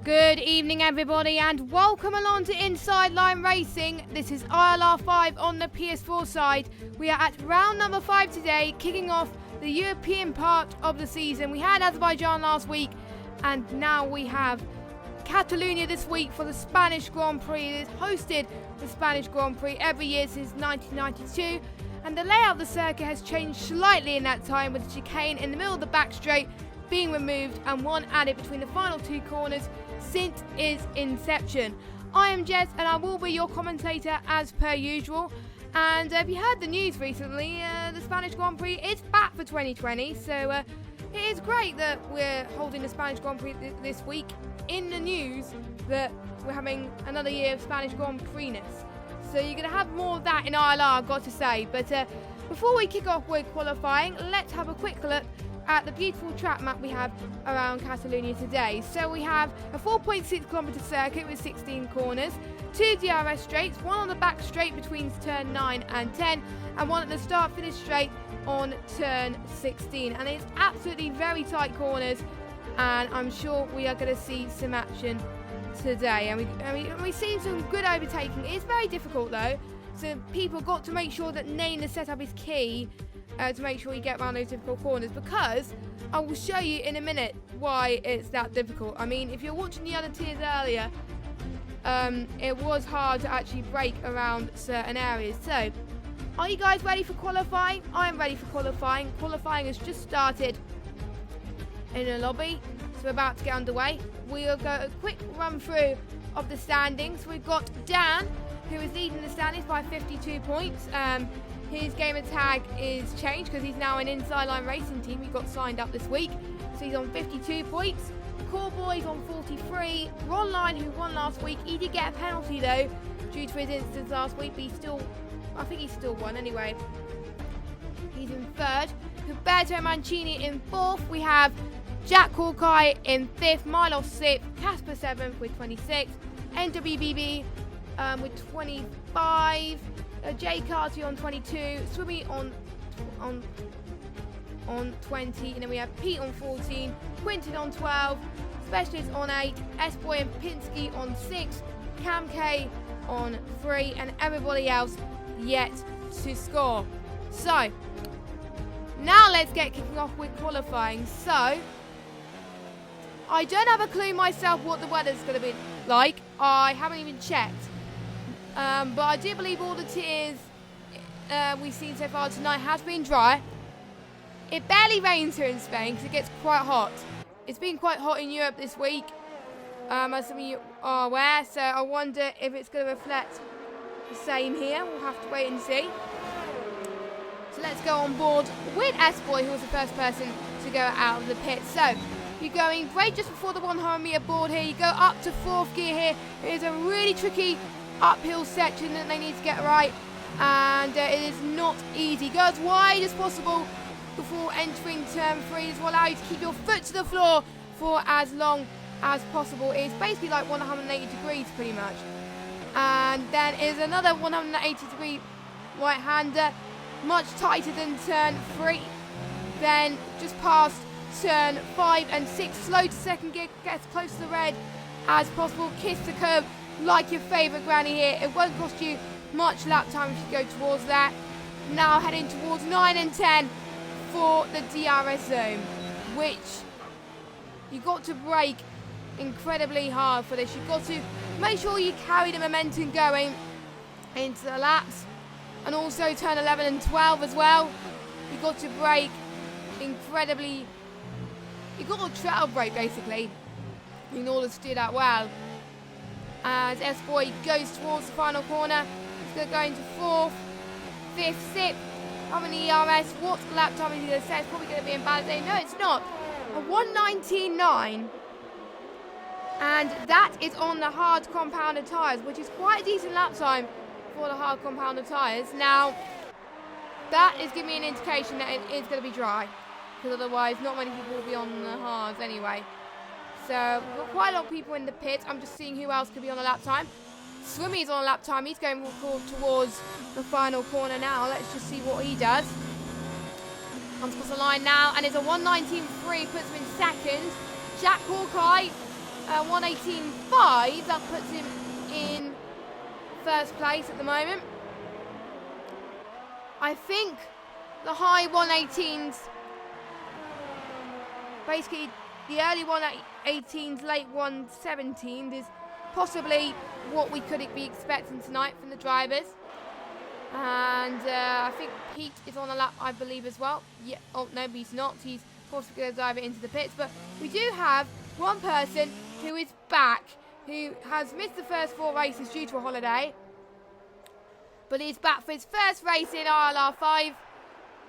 Good evening everybody and welcome along to Inside Line Racing. This is ILR5 on the PS4 side. We are at round number 5 today, kicking off the European part of the season. We had Azerbaijan last week and now we have Catalonia this week for the Spanish Grand Prix. It has hosted the Spanish Grand Prix every year since 1992 and the layout of the circuit has changed slightly in that time, with the chicane in the middle of the back straight being removed and one added between the final two corners since its inception. I am Jess and I will be your commentator as per usual. And if you heard the news recently, the Spanish Grand Prix is back for 2020, so it is great that we're holding the Spanish Grand Prix this week. In the news that we're having another year of Spanish Grand Prix-ness. So you're going to have more of that in ILR, I've got to say. But before we kick off with qualifying, let's have a quick look at the beautiful track map we have around Catalonia today. So we have a 4.6 kilometre circuit with 16 corners, 2 DRS straights, one on the back straight between turn 9 and 10, and one at the start finish straight on turn 16. And it's absolutely very tight corners, and I'm sure we are going to see some action today. And we've seen some good overtaking. It's very difficult though, so people got to make sure that knowing the setup is key. To make sure you get around those difficult corners, because I will show you in a minute why it's that difficult. I mean, if you're watching the other tiers earlier, it was hard to actually brake around certain areas. So, are you guys ready for qualifying? I am ready for qualifying. Qualifying has just started in the lobby, so we're about to get underway. We'll go a quick run through of the standings. We've got Dan, who is leading the standings by 52 points. His gamer tag is changed because he's now an Inside Line Racing team. He got signed up this week, so he's on 52 points. Core Boy's on 43. Ron Line, who won last week, he did get a penalty though due to his instance last week, but I think he still won anyway. He's in third. Roberto Mancini in fourth. We have Jack Hawkeye in fifth. Milos sixth. Casper seventh with 26. NWBB with 25. Jay Carty on 22, Swimmy on 20, and then we have Pete on 14, Quinton on 12, Specialist on 8, S-Boy and Pinsky on 6, Cam K on 3, and everybody else yet to score. So, now let's get kicking off with qualifying. So, I don't have a clue myself what the weather's going to be like. I haven't even checked. But I do believe all the tiers we've seen so far tonight has been dry. It barely rains here in Spain because it gets quite hot. It's been quite hot in Europe this week, as some of you are aware, so I wonder if it's going to reflect the same here. We'll have to wait and see. So let's go on board with S-Boy, who was the first person to go out of the pit. So you're going great just before the 100 metre board here. You go up to 4th gear here. It is a really tricky uphill section that they need to get right, and it is not easy. Go as wide as possible before entering turn 3. This will allow you to keep your foot to the floor for as long as possible. It's basically like 180 degrees pretty much. And then is another 180 degree right-hander, much tighter than turn 3. Then just past turn 5 and 6, slow to second gear, get as close to the red as possible, kiss the curb like your favourite granny here. It won't cost you much lap time if you go towards that. Now heading towards 9 and 10 for the DRS zone, which you've got to brake incredibly hard for this. You've got to make sure you carry the momentum going into the laps, and also turn 11 and 12 as well. You've got to brake incredibly, you've got to trail brake basically in order to do that well. As S-Boy goes towards the final corner, he's going to go into 4th, 5th, 6th. How many ERS? What lap time is he going to set? It's probably going to be in bad day. No, it's not. A 1:19.9. And that is on the hard compounded tyres, which is quite a decent lap time for the hard compounded tyres. Now, that is giving me an indication that it is going to be dry, because otherwise not many people will be on the hards anyway. So we've got quite a lot of people in the pit. I'm just seeing who else could be on a lap time. Swimmy's on a lap time. He's going towards the final corner now. Let's just see what he does. Comes across the line now, and it's a 1:19.3, puts him in second. Jack Hawkeye 1:18.5. That puts him in first place at the moment. I think the high 1:18s, basically the early 1:18s, late 1:17s is possibly what we could be expecting tonight from the drivers. And I think Pete is on a lap, I believe, as well. Yeah. Oh, no, he's not. He's possibly going to drive it into the pits. But we do have one person who is back, who has missed the first 4 races due to a holiday. But he's back for his first race in ILR5.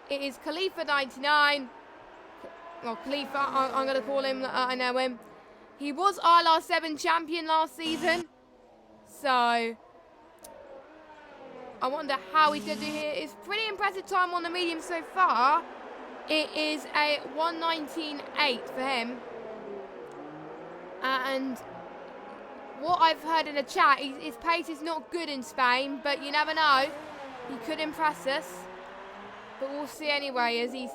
It is Khalifa99. Well, Khalifa, I'm going to call him. I know him. He was ILR7 champion last season. So I wonder how he's going to do here. It's pretty impressive time on the medium so far. It is a 1:19.8 for him. And what I've heard in the chat, his pace is not good in Spain, but you never know. He could impress us. But we'll see anyway, as he's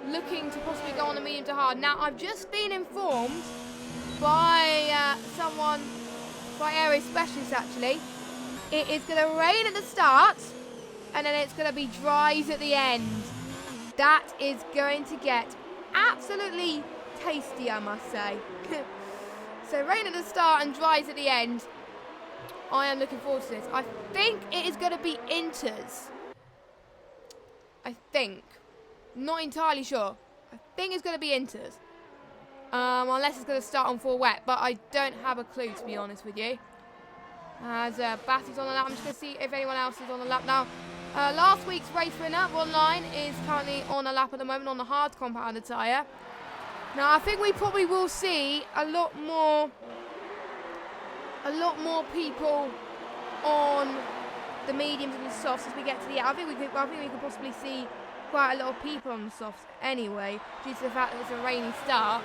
looking to possibly go on the medium to hard. Now, I've just been informed by someone, by area specialists actually, it is going to rain at the start, and then it's going to be dries at the end. That is going to get absolutely tasty, I must say. So rain at the start and dries at the end. I am looking forward to this. I think it is going to be inters. I think. Not entirely sure. I think it's going to be inters. Unless it's going to start on full wet. But I don't have a clue, to be honest with you. As Batty's on the lap. I'm just going to see if anyone else is on the lap now. Last week's race winner, Ron is currently on a lap at the moment on the hard compounded tyre. Now, I think we probably will see a lot more people on the mediums and the softs as we get to the end. I think we could possibly see quite a lot of people on the softs anyway, due to the fact that it's a rainy start.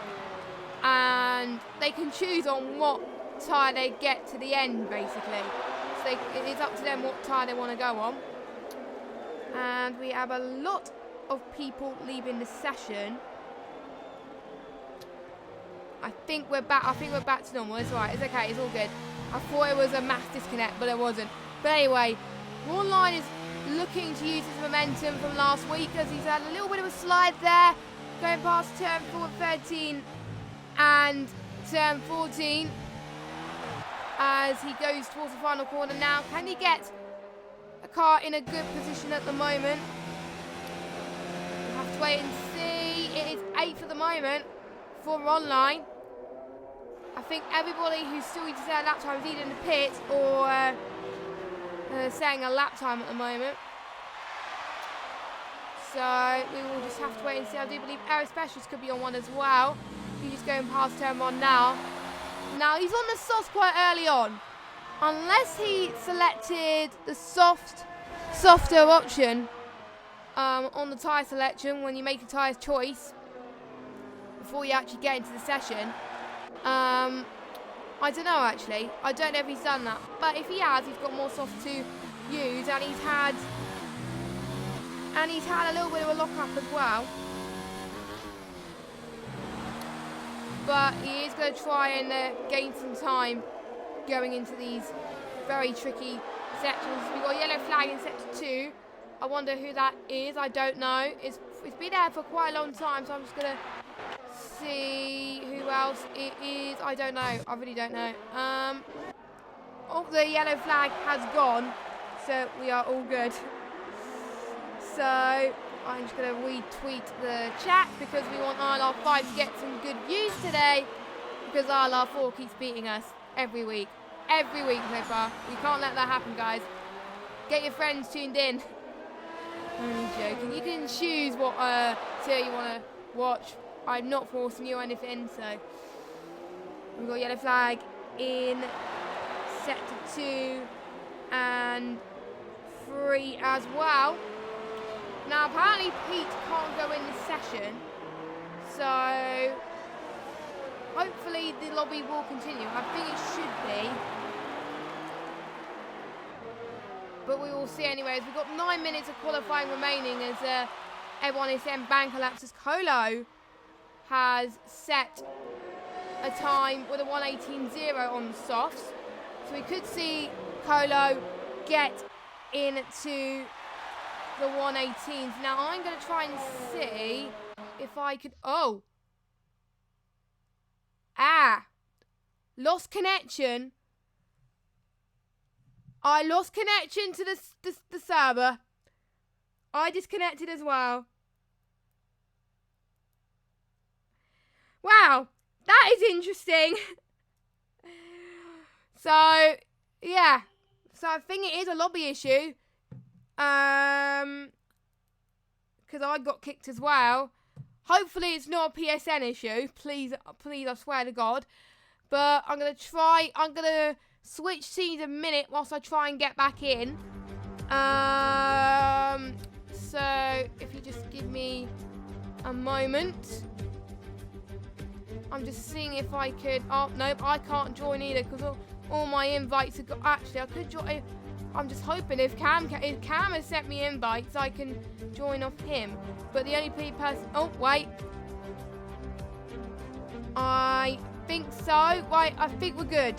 And they can choose on what tyre they get to the end, basically. So it is up to them what tyre they want to go on. And we have a lot of people leaving the session. I think we're back to normal. It's alright, it's okay, it's all good. I thought it was a mass disconnect, but it wasn't. But anyway, Ron is looking to use his momentum from last week, as he's had a little bit of a slide there, going past turn 13 and turn 14 as he goes towards the final corner now. Can he get a car in a good position at the moment? We'll have to wait and see. It is 8th at the moment for Ron. I think everybody who's still needs to say a lap time is either in the pit or saying a lap time at the moment. So we will just have to wait and see. I do believe Aero Specialist could be on one as well. He's just going past turn 1 now. Now he's on the softs quite early on. Unless he selected the softer option on the tyre selection when you make a tyre choice before you actually get into the session. I don't know actually. I don't know if he's done that. But if he has, he's got more soft to use, and he's had a little bit of a lock-up as well. But he is going to try and gain some time going into these very tricky sections. We've got a yellow flag in sector 2. I wonder who that is. I don't know. It's been there for quite a long time, so I'm just going to see who else it is. I don't know. I really don't know. Oh, the yellow flag has gone, so we are all good. So I'm just going to retweet the chat because we want ILR5 to get some good views today, because ILR4 keeps beating us every week. Every week so far. We can't let that happen, guys. Get your friends tuned in. I'm only joking. You can choose what tier you want to watch. I'm not forcing you or anything, so we've got yellow flag in sector 2 and 3 as well. Now apparently Pete can't go in this session, so hopefully the lobby will continue. I think it should be, but we will see anyways. We've got 9 minutes of qualifying remaining as everyone is in bank collapses. Colo has set a time with a 1:18.0 on the softs. So we could see Colo get into the 1:18s. Now I'm going to try and see if I could... Oh. Lost connection. I lost connection to the server. I disconnected as well. Wow, that is interesting. So, yeah. So I think it is a lobby issue. Because I got kicked as well. Hopefully it's not a PSN issue. Please, I swear to God. But I'm going to switch teams a minute whilst I try and get back in. So if you just give me a moment. I'm just seeing if I could... Oh, nope, I can't join either because all my invites have got... Actually, I could join... I'm just hoping if Cam has sent me invites, I can join off him. But the only person... Oh, wait. I think so. Right, I think we're good.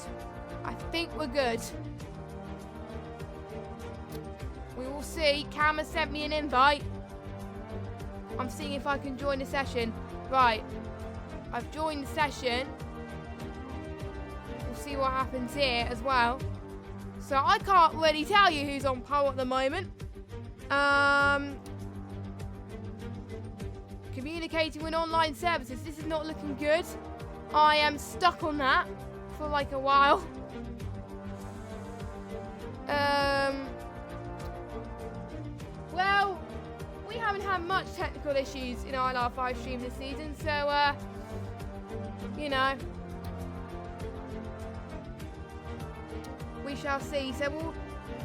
I think we're good. We will see. Cam has sent me an invite. I'm seeing if I can join the session. Right. I've joined the session. We'll see what happens here as well. So I can't really tell you who's on pole at the moment. Communicating with online services. This is not looking good. I am stuck on that for like a while. Well, we haven't had much technical issues in ILR5 stream this season, so you know, we shall see. So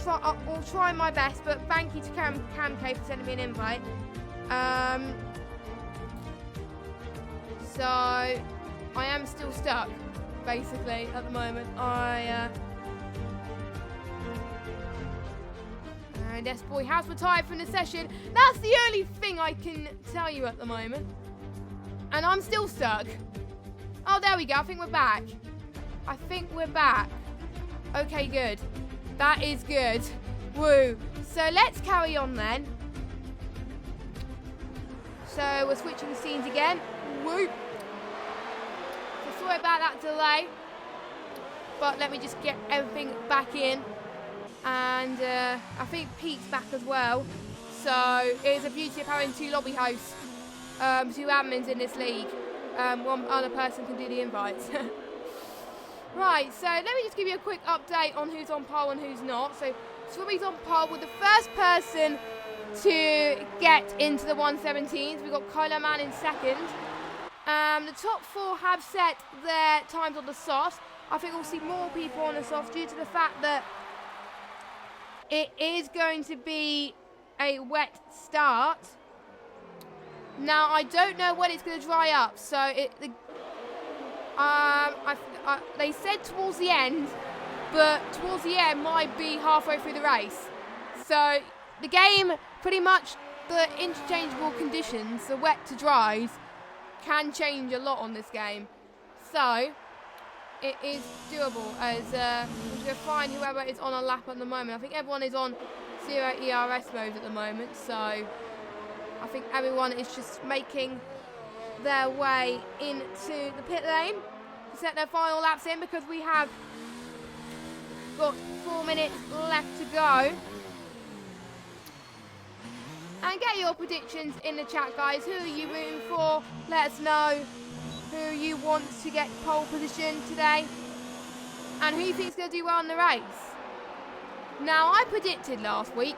we'll try my best, but thank you to Cam K for sending me an invite. So I am still stuck, basically, at the moment. And S-Boy has retired from the session. That's the only thing I can tell you at the moment. And I'm still stuck. Oh, there we go. I think we're back. I think we're back. Okay, good. That is good. Woo. So let's carry on then. So we're switching scenes again. Woo. So sorry about that delay. But let me just get everything back in. And I think Pete's back as well. So it's a beauty of having two lobby hosts, two admins in this league. One other person can do the invites. Right, so let me just give you a quick update on who's on pole and who's not. So Swimmy's on pole with the first person to get into the 117s. We've got Colo Man in second. The top four have set their times on the softs. I think we'll see more people on the softs due to the fact that it is going to be a wet start. Now, I don't know when it's going to dry up, so they said towards the end, but towards the end might be halfway through the race. So the game, pretty much the interchangeable conditions, the wet to dries, can change a lot on this game. So it is doable as we're going to find whoever is on a lap at the moment. I think everyone is on 0 ERS mode at the moment, so I think everyone is just making their way into the pit lane to set their final laps in because we have got 4 minutes left to go. And get your predictions in the chat, guys. Who are you rooting for? Let us know who you want to get pole position today and who you think is going to do well in the race. Now, I predicted last week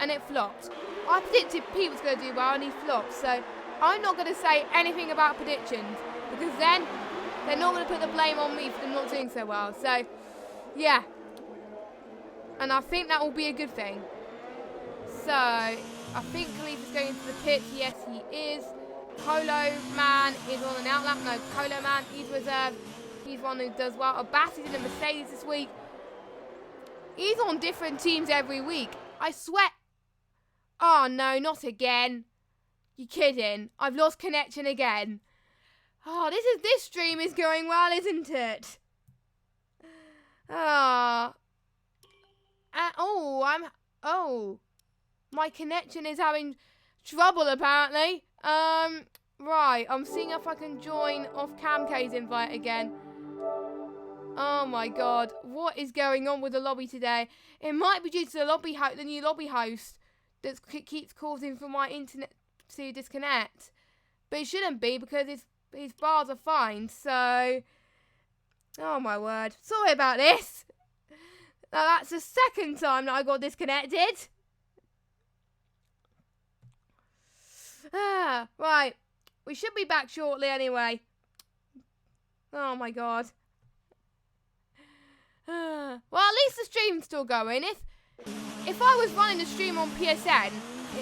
and it flopped. I predicted Pete was going to do well and he flopped. So I'm not going to say anything about predictions because then they're not going to put the blame on me for them not doing so well. So, yeah. And I think that will be a good thing. So, I think Khalif is going into the pits. Yes, he is. Colo Man is on an outlap. No, Colo Man, he's reserved. He's one who does well. Abbas is in the Mercedes this week. He's on different teams every week. I swear. Oh, no, not again. You're kidding. I've lost connection again. Oh, this stream is going well, isn't it? Ah. Oh, my connection is having trouble apparently. Right, I'm seeing if I can join off Camk's invite again. Oh my god, what is going on with the lobby today? It might be due to the new lobby host that keeps causing for my internet to disconnect. But it shouldn't be because his bars are fine, so... Oh my word. Sorry about this. Now that's the second time that I got disconnected. Right. We should be back shortly anyway. Oh my god. Well, at least the stream's still going. If I was running the stream on PSN,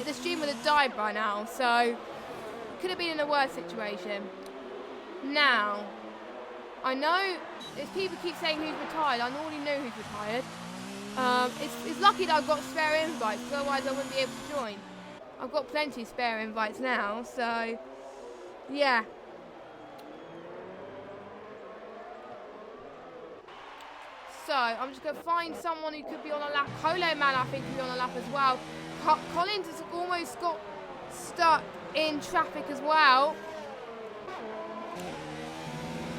the stream would have died by now, so could have been in a worse situation. Now, I know if people keep saying who's retired, I already know who's retired. It's lucky that I've got spare invites, because otherwise I wouldn't be able to join. I've got plenty of spare invites now, so yeah. So, I'm just going to find someone who could be on a lap. Holo Man, I think, could be on a lap as well. Collins has almost got stuck in traffic as well.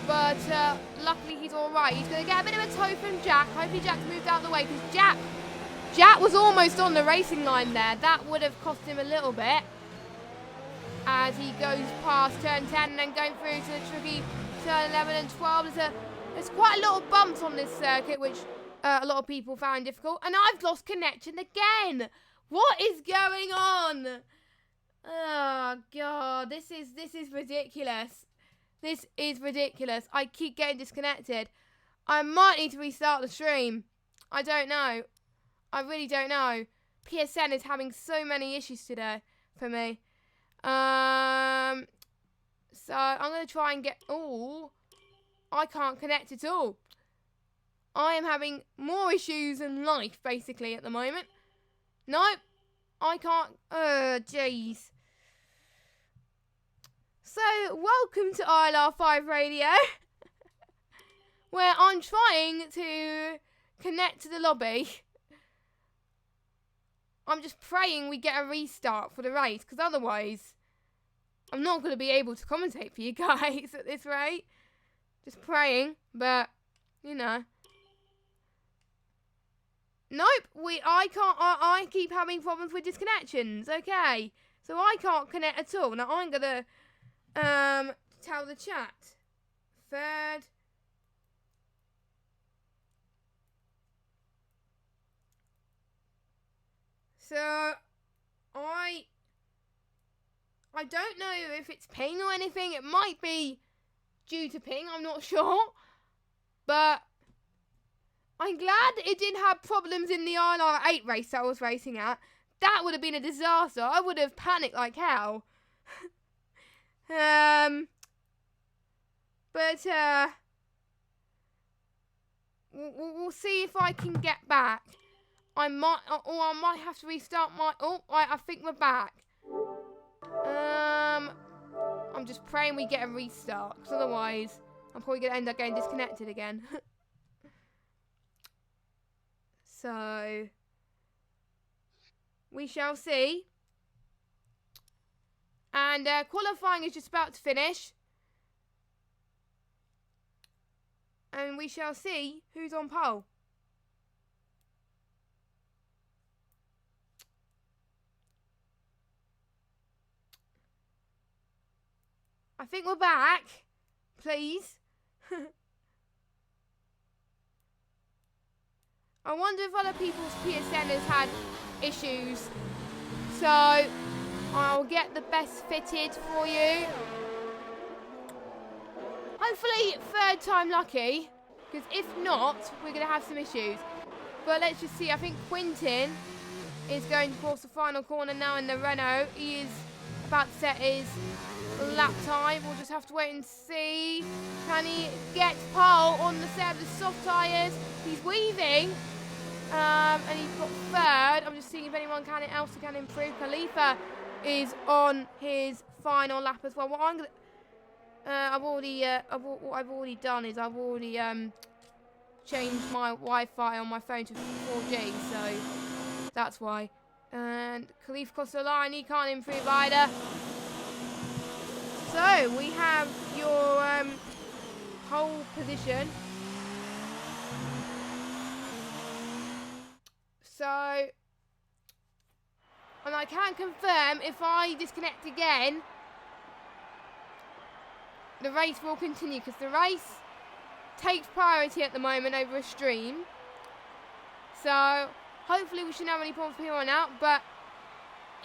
But, luckily he's alright. He's going to get a bit of a tow from Jack. Hopefully Jack's moved out of the way, because Jack was almost on the racing line there. That would have cost him a little bit. As he goes past turn 10 and then going through to the tricky turn 11 and 12. There's quite a lot of bumps on this circuit, which a lot of people found difficult. And I've lost connection again. What is going on? Oh, God. This is ridiculous. This is ridiculous. I keep getting disconnected. I might need to restart the stream. I don't know. I really don't know. PSN is having so many issues today for me. So I'm going to try and get... Oh, I can't connect at all. I am having more issues than life, basically, at the moment. Nope. I can't... Oh, jeez. So, welcome to ILR5 Radio. Where I'm trying to connect to the lobby. I'm just praying we get a restart for the race, because otherwise I'm not going to be able to commentate for you guys at this rate. Just praying, but, you know. Nope, I keep having problems with disconnections, okay. So I can't connect at all. Now I'm going to tell the chat. Third. So, I don't know if it's ping or anything. It might be due to ping, I'm not sure. But I'm glad it didn't have problems in the ILR8 race that I was racing at. That would have been a disaster. I would have panicked like hell. We'll see if I can get back. I might have to restart my... Oh, I think we're back. I'm just praying we get a restart, because otherwise I'm probably going to end up getting disconnected again. So, we shall see. And qualifying is just about to finish. And we shall see who's on pole. I think we're back. Please. I wonder if other people's PSN has had issues. So, I'll get the best fitted for you. Hopefully, third time lucky. Because if not, we're going to have some issues. But let's just see. I think Quintin is going to cross the final corner now in the Renault. He is about to set his lap time. We'll just have to wait and see. Can he get pole on the set of the soft tyres? He's weaving. And he's got third. I'm just seeing if anyone else can improve. Khalifa is on his final lap as well. What I'm going to... what I've already done is I've already changed my Wi-Fi on my phone to 4G, so that's why. And Khalif crossed the line, he can't improve either. So we have your pole position. So, and I can confirm if I disconnect again, the race will continue, because the race takes priority at the moment over a stream. So hopefully we shouldn't have any problems from here on out, but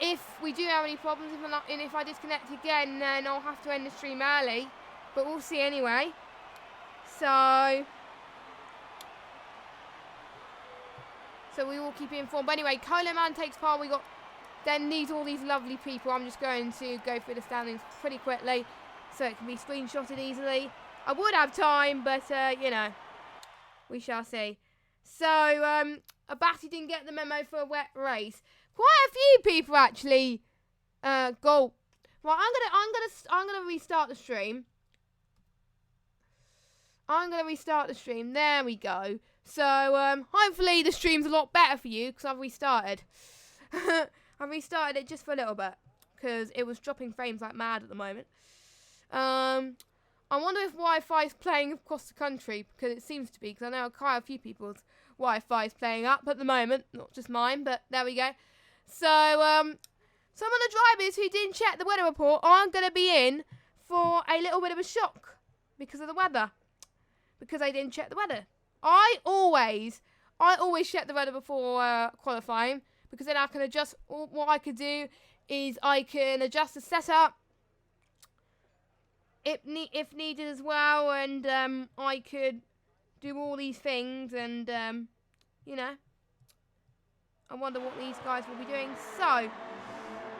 if we do have any problems, if I disconnect again, then I'll have to end the stream early, but we'll see anyway. So we will keep you informed. But anyway, Colo Man takes part. We got then all these lovely people. I'm just going to go through the standings pretty quickly so it can be screenshotted easily. I would have time, but you know, we shall see. So Abati didn't get the memo for a wet race. Quite a few people actually go. Right, I'm gonna restart the stream. There we go. So hopefully the stream's a lot better for you, because I've restarted. I restarted it just for a little bit because it was dropping frames like mad at the moment. I wonder if Wi-Fi is playing across the country, because it seems to be, because I know quite a few people's Wi-Fi is playing up at the moment, not just mine, but there we go. So some of the drivers who didn't check the weather report aren't going to be in for a little bit of a shock because of the weather, because they didn't check the weather. I always check the weather before qualifying, because then I can adjust. What I could do is I can adjust the setup if needed as well, and I could do all these things, and you know, I wonder what these guys will be doing. So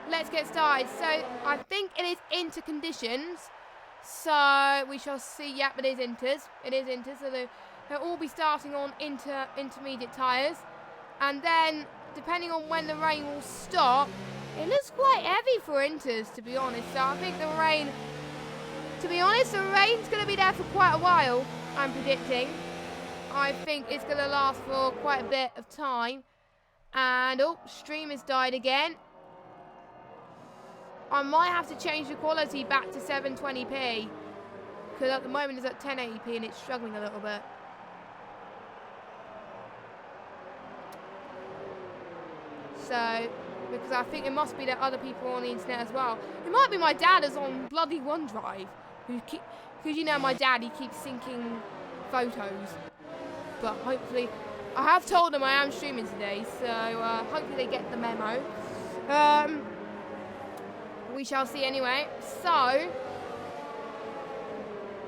let's get started. So I think it is inter conditions. So we shall see. Yep, it is inters. So they'll all be starting on intermediate tyres, and then depending on when the rain will stop, it looks quite heavy for inters, to be honest. So I think the rain's going to be there for quite a while, I'm predicting. I think it's going to last for quite a bit of time. And stream has died again. I might have to change the quality back to 720p, because at the moment it's at 1080p and it's struggling a little bit. So, because I think it must be that other people on the internet as well. It might be my dad is on bloody OneDrive, because you know my dad, he keeps syncing photos. But hopefully, I have told them I am streaming today, so hopefully they get the memo. We shall see anyway. So,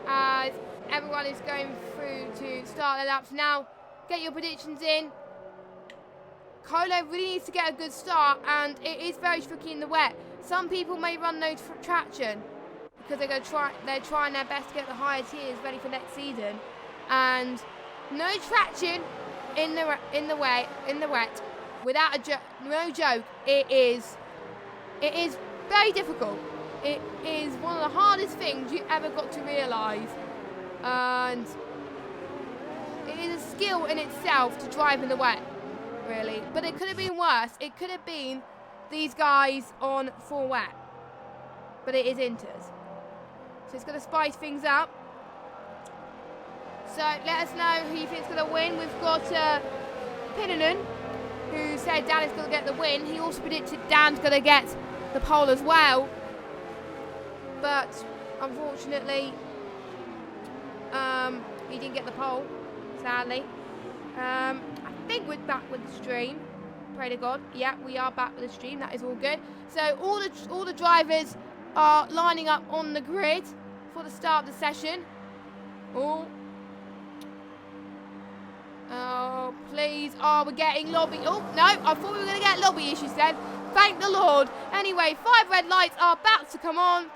as everyone is going through to start their laps now, get your predictions in. Colo really needs to get a good start, and it is very tricky in the wet. Some people may run no traction because they're trying their best to get the higher tiers ready for next season, and no traction in the wet without no joke. It is very difficult. It is one of the hardest things you ever got to realise, and it is a skill in itself to drive in the wet. Really, but it could have been worse. It could have been these guys on full wet, but it is inters, so it's going to spice things up. So let us know who you think is going to win. We've got Pinnanen, who said Dan is going to get the win. He also predicted Dan's going to get the pole as well, but unfortunately he didn't get the pole, sadly. I think we're back with the stream. Pray to God. Yeah, we are back with the stream. That is all good. So all the drivers are lining up on the grid for the start of the session. Oh, please. Oh, we're getting lobby. Oh, no. I thought we were going to get lobby issues then. Thank the Lord. Anyway, 5 red lights are about to come on.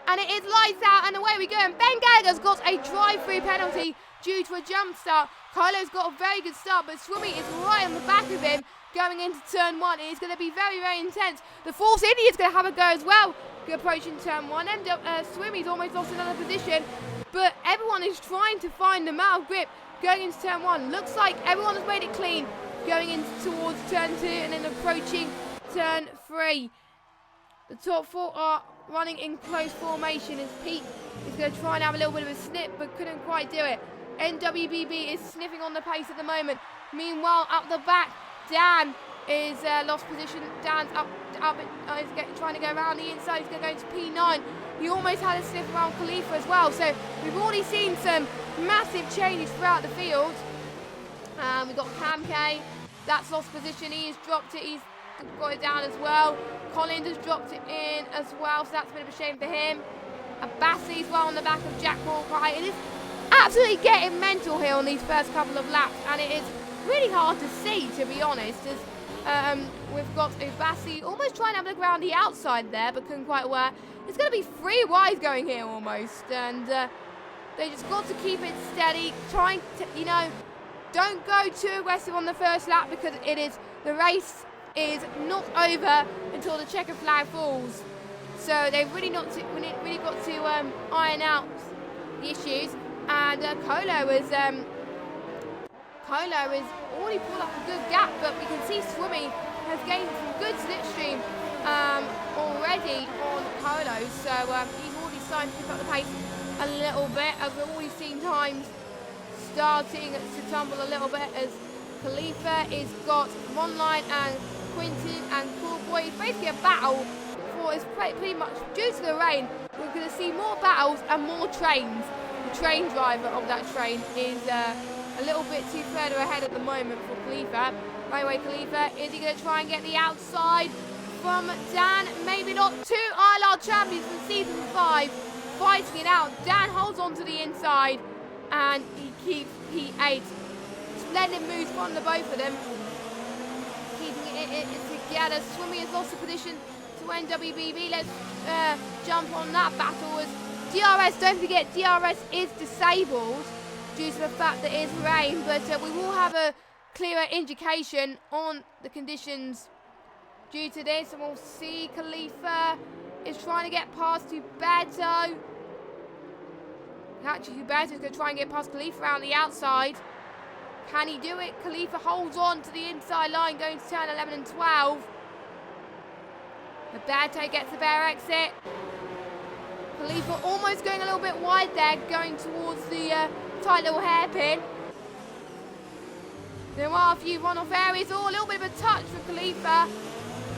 And it is lights out, and away we go. And Ben Gallagher's got a drive-through penalty due to a jump start. Kylo's got a very good start, but Swimmy is right on the back of him going into turn 1. It is going to be very, very intense. The Force India is going to have a go as well. approaching turn 1. Swimmy's almost lost another position, but everyone is trying to find the mouth grip going into turn 1. Looks like everyone has made it clean going in towards turn 2 and then approaching turn 3. The top 4 are running in close formation as Pete is going to try and have a little bit of a snip but couldn't quite do it. NWBB is sniffing on the pace at the moment. Meanwhile, up the back, Dan is lost position. Dan's trying to go around the inside. He's going to go to P9. He almost had a sniff around Khalifa as well. So we've already seen some massive changes throughout the field. We've got Cam K. That's lost position. He has dropped it. He's got it down as well. Collins has dropped it in as well. So that's a bit of a shame for him. Abbasi as well on the back of Jack Walcott. It is absolutely getting mental here on these first couple of laps. And it is really hard to see, to be honest, as we've got Abbasi almost trying to have a look around the outside there, but couldn't quite work. It's going to be 3 wides going here almost, and they just got to keep it steady, trying to, you know, don't go too aggressive on the first lap because the race is not over until the checker flag falls. So they've really got to iron out the issues, and Colo has already pulled up a good gap, but we can see Swimmy has gained some good slipstream already on Colo, so he's already starting to pick up the pace a little bit, as we've already seen times starting to tumble a little bit, as Khalifa is got Monline and Quinton and Coolboy. It's basically a battle for, it's pretty much due to the rain. We're going to see more battles and more trains. The train driver of that train is a little bit too further ahead at the moment for Khalifa. By the way, Khalifa, is he going to try and get the outside from Dan? Maybe not. 2 ILR champions from season 5 fighting it out. Dan holds on to the inside and he keeps P8. Splendid moves from the both of them, keeping it together. Swimmy has lost the position to NWBB. Let's jump on that battle as DRS, don't forget, DRS is disabled due to the fact that it is rain, but we will have a clearer indication on the conditions due to this, and we'll see Khalifa is trying to get past Huberto. Actually, Huberto is going to try and get past Khalifa around the outside. Can he do it? Khalifa holds on to the inside line, going to turn 11 and 12. Huberto gets the bare exit. Khalifa almost going a little bit wide there, going towards the tight little hairpin. There are a few runoff areas. Oh, a little bit of a touch for Khalifa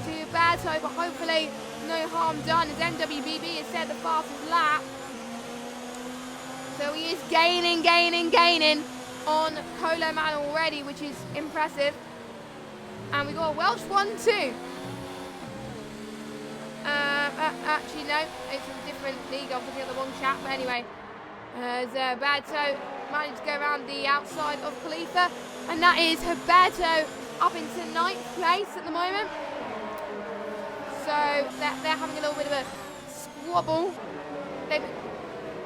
to Huberto, but hopefully no harm done, as NWBB has set the fastest lap. So he is gaining on Colo Man already, which is impressive. And we got a Welsh 1-2. Actually, no, it's a different league. I was looking at the wrong chat, but anyway. As Huberto managed to go around the outside of Khalifa. And that is Huberto up into 9th place at the moment. So they're having a little bit of a squabble.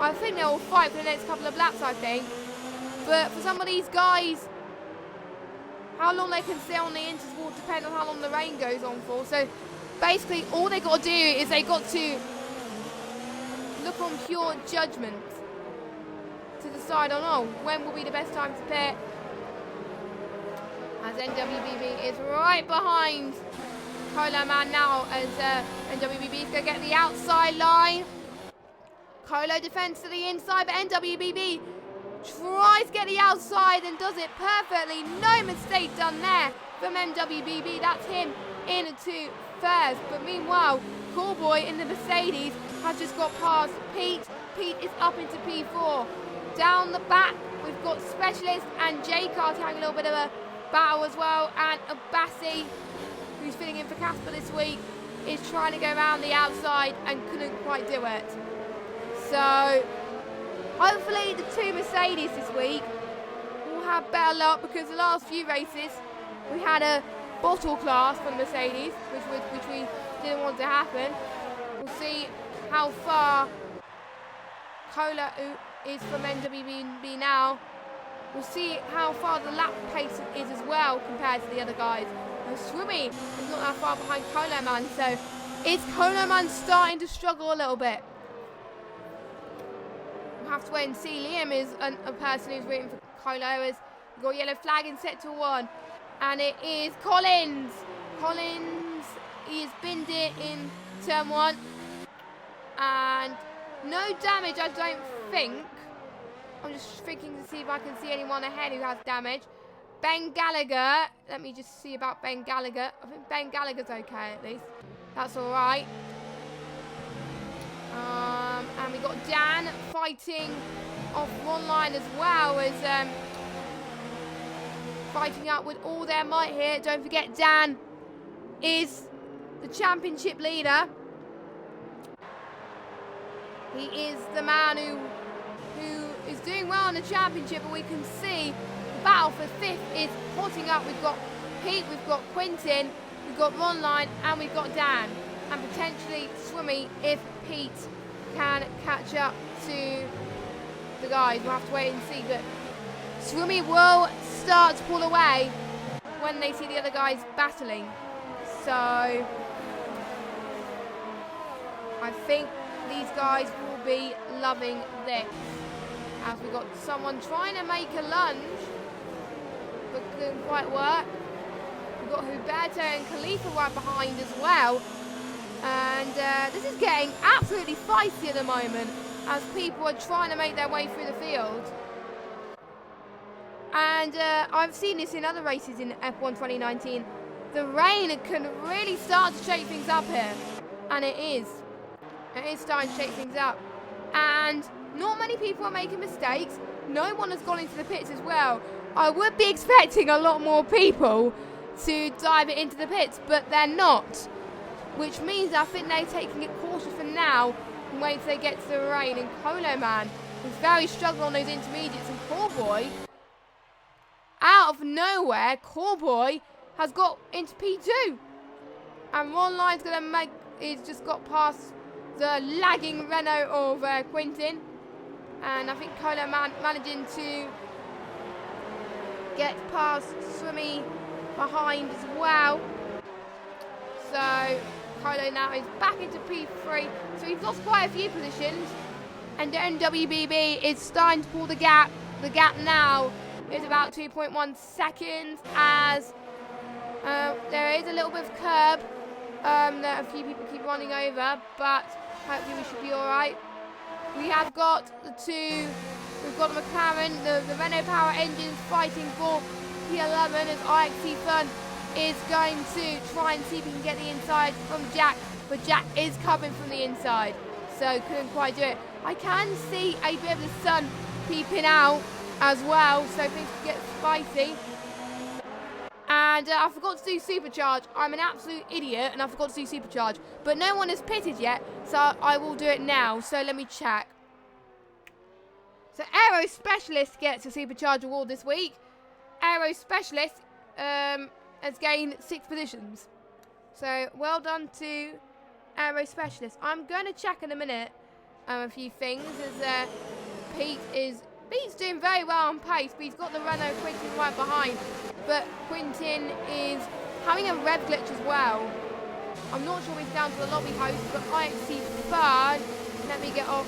I think they'll fight for the next couple of laps, I think. But for some of these guys, how long they can stay on the inters will depend on how long the rain goes on for. So basically, all they got to do is they got to look on pure judgment to decide on, oh, when will be the best time to pit. As NWBB is right behind Colo Man now, as NWBB is going to get the outside line. Colo defends to the inside, but NWBB tries to get the outside and does it perfectly. No mistake done there from NWBB. That's him into first. But meanwhile, Callboy in the Mercedes has just got past Pete. Pete is up into P4. Down the back, we've got Specialist and J-Card having a little bit of a battle as well. And Abbasi, who's filling in for Casper this week, is trying to go around the outside and couldn't quite do it. So hopefully the 2 Mercedes this week will have better luck, because the last few races we had a bottle class from Mercedes, which we didn't want to happen. We'll see how far Colo is from NWB now. We'll see how far the lap pace is as well compared to the other guys. Swimmy is not that far behind Colo Man, so Is Colo Man starting to struggle a little bit? We'll have to wait and see. Liam is a person who's rooting for Colo. As we've got yellow flag in sector 1. And it is Collins. Collins, he has binned it in turn 1. And no damage, I don't think. I'm just thinking to see if I can see anyone ahead who has damage. Ben Gallagher. Let me just see about Ben Gallagher. I think Ben Gallagher's okay at least. That's all right. And we got Dan fighting off one line as well as fighting out with all their might here. Don't forget, Dan is the championship leader. He is the man who is doing well in the championship, but we can see the battle for 5th is hotting up. We've got Pete, we've got Quentin, we've got Ronline, and we've got Dan. And potentially Swimmy if Pete can catch up to the guys. We'll have to wait and see. But Swimmy will start to pull away when they see the other guys battling. So I think these guys will be loving this. As we've got someone trying to make a lunge, but couldn't quite work. We've got Huberto and Khalifa right behind as well. And this is getting absolutely feisty at the moment as people are trying to make their way through the field. And I've seen this in other races in F1 2019. The rain can really start to shake things up here. And it is. It is starting to shake things up. And not many people are making mistakes. No one has gone into the pits as well. I would be expecting a lot more people to dive it into the pits, but they're not. Which means I think they're taking it cautious for now and wait till they get to the rain. And Colo Man is very struggling on those intermediates. And Callboy, out of nowhere, Callboy has got into P2. And Ron Line's going to make, he's just got past the lagging Renault of Quentin. And I think Colo Man managing to get past Swimmy behind as well. So Colo now is back into P3. So he's lost quite a few positions. And then WBB is starting to pull the gap. The gap now is about 2.1 seconds as there is a little bit of curb that a few people keep running over, but hopefully we should be alright. We have got the two, we've got the McLaren, the Renault Power engines fighting for P11 as IXC Fun is going to try and see if he can get the inside from Jack, but Jack is coming from the inside, so couldn't quite do it. I can see a bit of the sun peeping out as well, so things can get spicy. And I forgot to do supercharge. I'm an absolute idiot and I forgot to do supercharge. But no one has pitted yet, so I will do it now. So let me check. So Aero Specialist gets a supercharge award this week. Aero Specialist has gained 6 positions. So well done to Aero Specialist. I'm going to check in a minute a few things as Pete's doing very well on pace, but he's got the Renault Quentin right behind. But Quentin is having a rev glitch as well. I'm not sure if he's down to the lobby host, but IXC third. Let me get off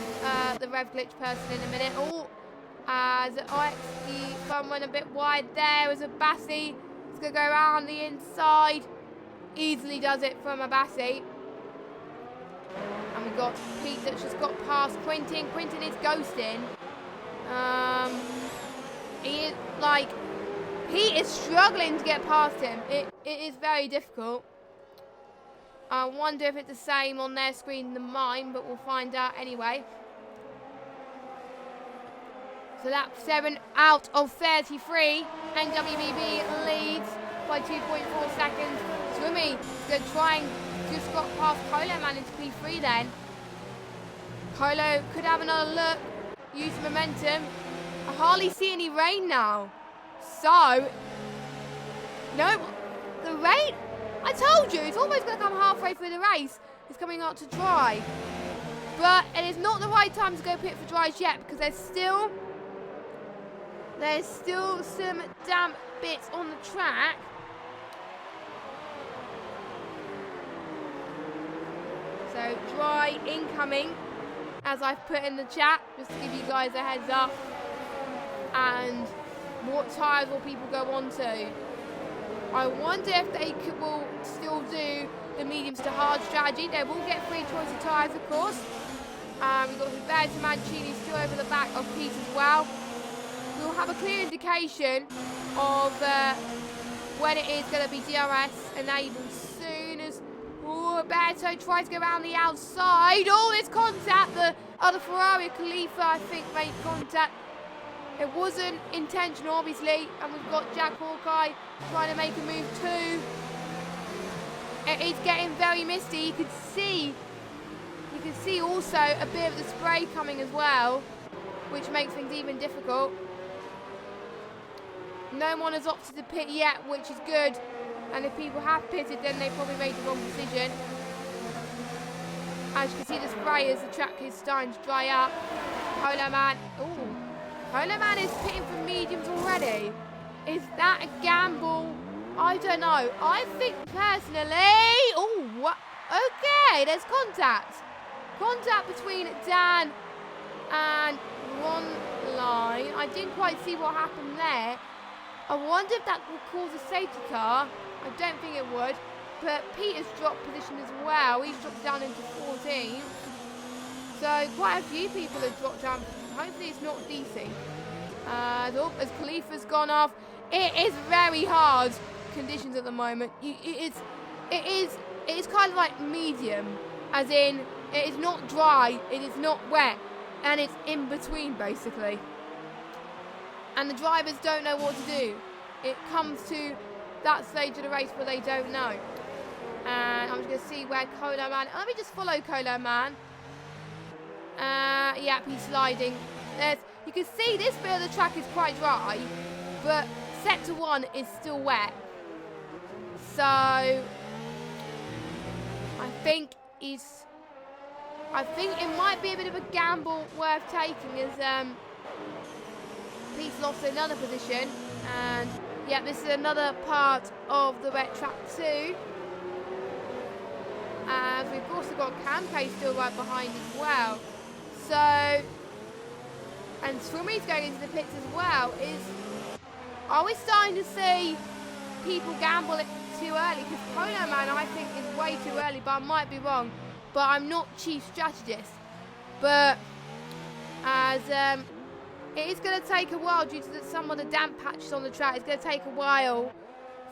the rev glitch person in a minute. Oh, as IXC third went a bit wide there as Abassi. It's going to go around the inside. Easily does it from Abassi. And we've got Pete that's just got past Quentin. Quentin is ghosting. He is struggling to get past him. It is very difficult. I wonder if it's the same on their screen than mine, but we'll find out anyway. So lap 7 out of 33, and WBB leads by 2.4 seconds. Swimmy is going to try and just got past Colo Man into P3 then. Colo could have another look. Use momentum. I hardly see any rain now. So, no, the rain, I told you, it's almost going to come halfway through the race. It's coming out to dry. But it is not the right time to go pit for dries yet because there's still some damp bits on the track. So dry incoming, as I've put in the chat, just to give you guys a heads up. And what tyres will people go on to? I wonder if they will still do the mediums to hard strategy. They will get free choice of tyres, of course. We've got Roberto Mancini still over the back of Pete as well. We'll have a clear indication of when it is going to be DRS enabled soon as Roberto tries to go around the outside. Oh, there's contact. The other Ferrari, Khalifa, I think, made contact. It wasn't intentional, obviously, and we've got Jack Hawkeye trying to make a move too. It's getting very misty. You can see also a bit of the spray coming as well, which makes things even difficult. No one has opted to pit yet, which is good. And if people have pitted, then they probably made the wrong decision. As you can see, the spray as the track is starting to dry up. Coleman, Coleman is pitting for mediums already. Is that a gamble? I don't know. I think personally, okay, there's contact. Contact between Dan and Ron Line. I didn't quite see what happened there. I wonder if that will cause a safety car. I don't think it would. But Peter's dropped position as well. He's dropped down into 14th. So quite a few people have dropped down. Hopefully it's not DC. As Khalifa's gone off. It is very hard conditions at the moment. It is kind of like medium. As in, it is not dry, it is not wet. And it's in between, basically. And the drivers don't know what to do. It comes to that stage of the race where they don't know. And I'm just going to see where Coleman... Let me just follow Coleman. Yeah, he's sliding. You can see this bit of the track is quite dry, but sector 1 is still wet. So I think it might be a bit of a gamble worth taking as Pete's lost another position. And yeah, this is another part of the wet track too. And we've also got Camke still right behind as well. So, and Swimmy's going into the pits as well. Are we starting to see people gamble it too early? Because Coleman, I think, is way too early, but I might be wrong. But I'm not chief strategist. But as it is going to take a while due to some of the damp patches on the track. It's going to take a while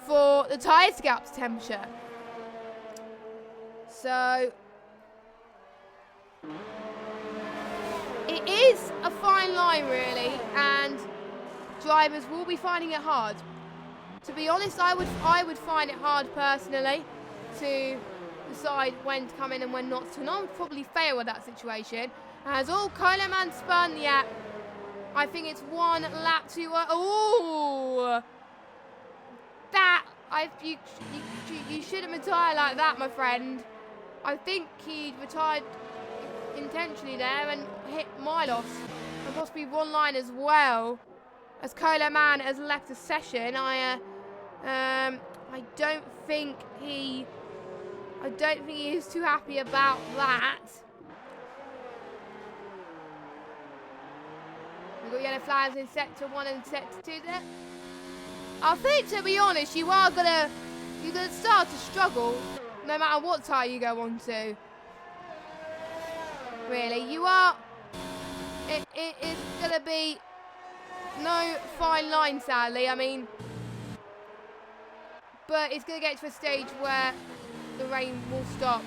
for the tyres to get up to temperature. So it is a fine line, really, and drivers will be finding it hard. To be honest, I would find it hard personally to decide when to come in and when not to. And I would probably fail with that situation. As Coleman spun, yeah. I think it's one lap too. You shouldn't retire like that, my friend. I think he retired intentionally there and hit Milos and possibly one line as well. As Coleman has left the session, I don't think he is too happy about that. We've got yellow flags in sector 1 and sector 2 there. I think, to be honest, you're gonna start to struggle no matter what tyre you go on to. Really, it's gonna be no fine line, sadly. I mean, but it's gonna get to a stage where the rain will stop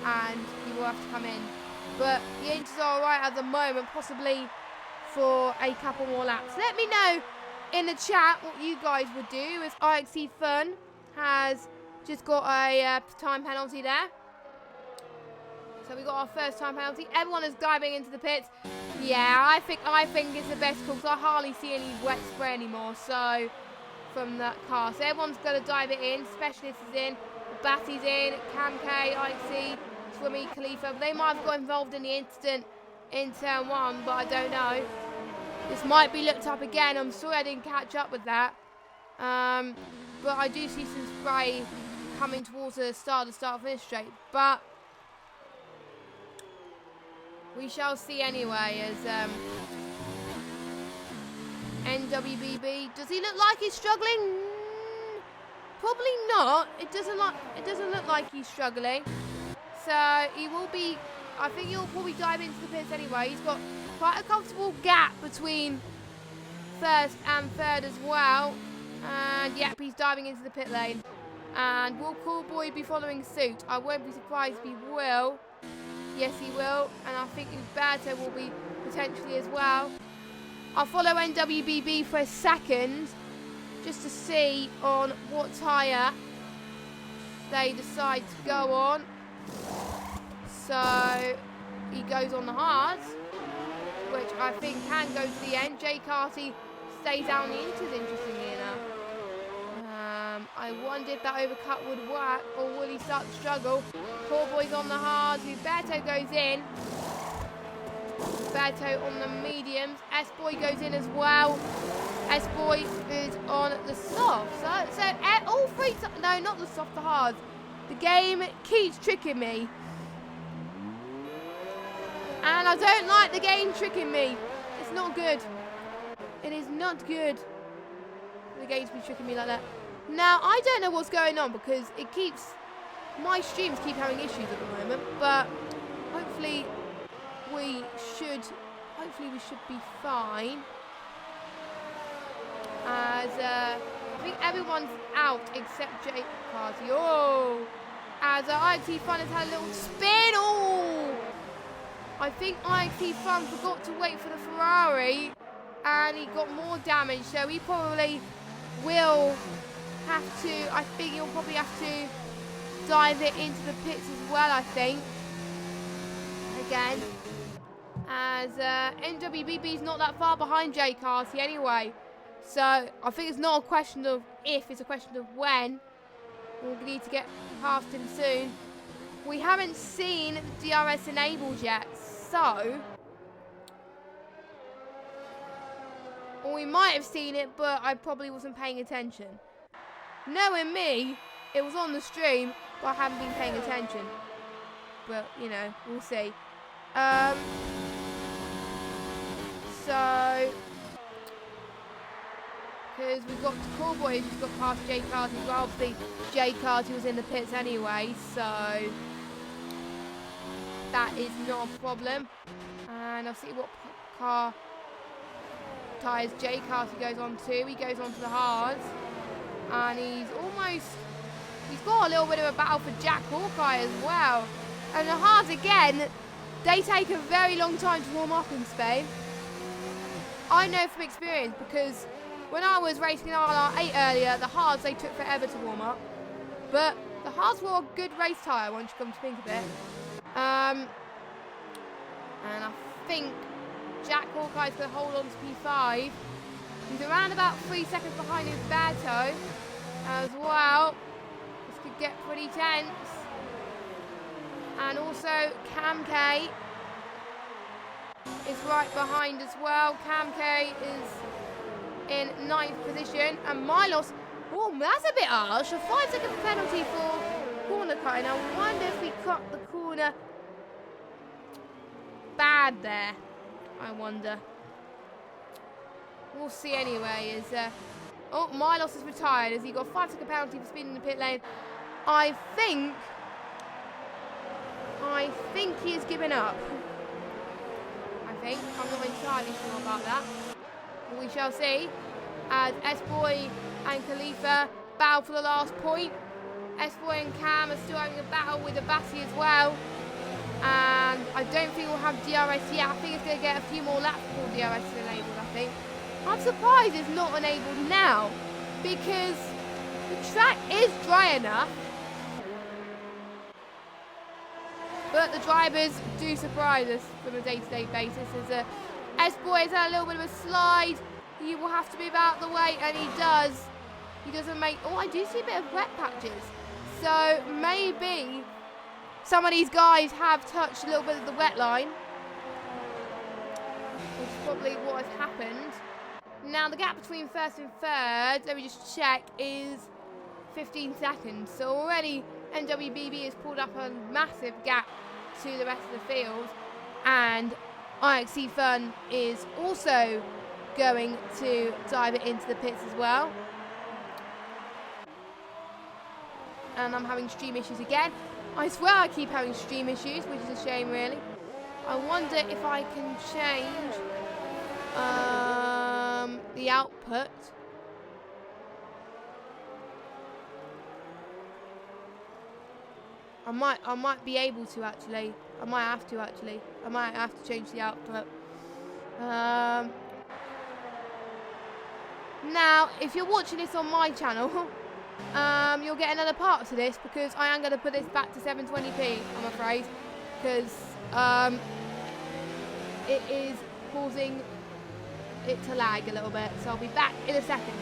and you will have to come in. But the engines are alright at the moment, possibly for a couple more laps. Let me know in the chat what you guys would do, as IXC Fun has just got a time penalty there. So we got our first time penalty. Everyone is diving into the pits. Yeah, I think it's the best call because I hardly see any wet spray anymore. So from that car, so everyone's going to dive it in. Specialist is in, Batty's in, Camke, IXC, Swimmy, Khalifa. They might have got involved in the incident in turn 1, but I don't know. This might be looked up again. I'm sorry I didn't catch up with that. But I do see some spray coming towards the start finish straight. But We shall see anyway as NWBB. Does he look like he's struggling? Probably not. It doesn't look like he's struggling. So he will be. I think he'll probably dive into the pits anyway. He's got quite a comfortable gap between first and third as well. And yep, he's diving into the pit lane. And will Callboy be following suit? I won't be surprised if he will. Yes, he will. And I think Umberto will be potentially as well. I'll follow NWBB for a second just to see on what tyre they decide to go on. So he goes on the hards, which I think can go to the end. Jay Carty stays down the inters, interestingly enough. I wonder if that overcut would work, or will he start to struggle? Callboy's on the hards. Umberto goes in. Umberto on the mediums. S-Boy goes in as well. S-Boy is on the soft. So all three, no, not the soft, the hards. The game keeps tricking me. And I don't like the game tricking me. It's not good. It is not good. The game's been tricking me like that. Now, I don't know what's going on because my streams keep having issues at the moment, but hopefully we should be fine. As I think everyone's out except Jake Party. Oh! As IXT Fun has had a little spin. Oh! I think IXT Fun forgot to wait for the Ferrari and he got more damage, so he probably will have to, I think he'll probably have to dive it into the pits as well, I think. Again. As NWBB is not that far behind Jay Carty anyway. So I think it's not a question of if, it's a question of when. We'll need to get past him soon. We haven't seen the DRS enabled yet, so... Or we might have seen it, but I probably wasn't paying attention. Knowing me, it was on the stream, but I haven't been paying attention. But, you know, we'll see. So... Because we've got Callboy who's got past Jay Carty. Well, obviously, Jay Carty was in the pits anyway, so... That is not a problem. And I'll see what car tyres Jay Carty goes on to. He goes on to the hards. And he's got a little bit of a battle for Jack Hawkeye as well. And the hards, again, they take a very long time to warm up in Spain. I know from experience because when I was racing in ILR5 earlier, the hards, they took forever to warm up. But the hards were a good race tyre once you come to think of it. And I think Jack Hawkeye's going to hold on to P5. He's around about 3 seconds behind Umberto as well. This could get pretty tense. And also Cam K is right behind as well. Cam K is in 9th position. And Milos, oh, that's a bit harsh. A 5-second penalty for corner cutting. I wonder if we cut the corner bad there. I wonder. We'll see anyway. Oh, Milos is retired. Has he got a 5-second penalty for speeding in the pit lane? I think he has given up. I'm not entirely sure about that. But we shall see. As S-Boy and Khalifa battle for the last point. S-Boy and Cam are still having a battle with Abassi as well. And I don't think we'll have DRS yet. I think it's going to get a few more laps before DRS is enabled, I think. I'm surprised it's not enabled now because the track is dry enough. But the drivers do surprise us from a day-to-day basis. As S-Boy has had a little bit of a slide. He will have to move out of the way, and he does. He doesn't make... Oh, I do see a bit of wet patches. So maybe some of these guys have touched a little bit of the wet line. Which is probably what has happened. Now, the gap between first and third, let me just check, is 15 seconds. So already NWBB has pulled up a massive gap to the rest of the field. and IXC Fun is also going to dive it into the pits as well. And I'm having stream issues again. I swear I keep having stream issues, which is a shame really. I wonder if I can change the output. I might be able to actually. I might have to actually. I might have to change the output. Now, if you're watching this on my channel, you'll get another part to this because I am going to put this back to 720p, I'm afraid, because it is causing it to lag a little bit. So I'll be back in a second.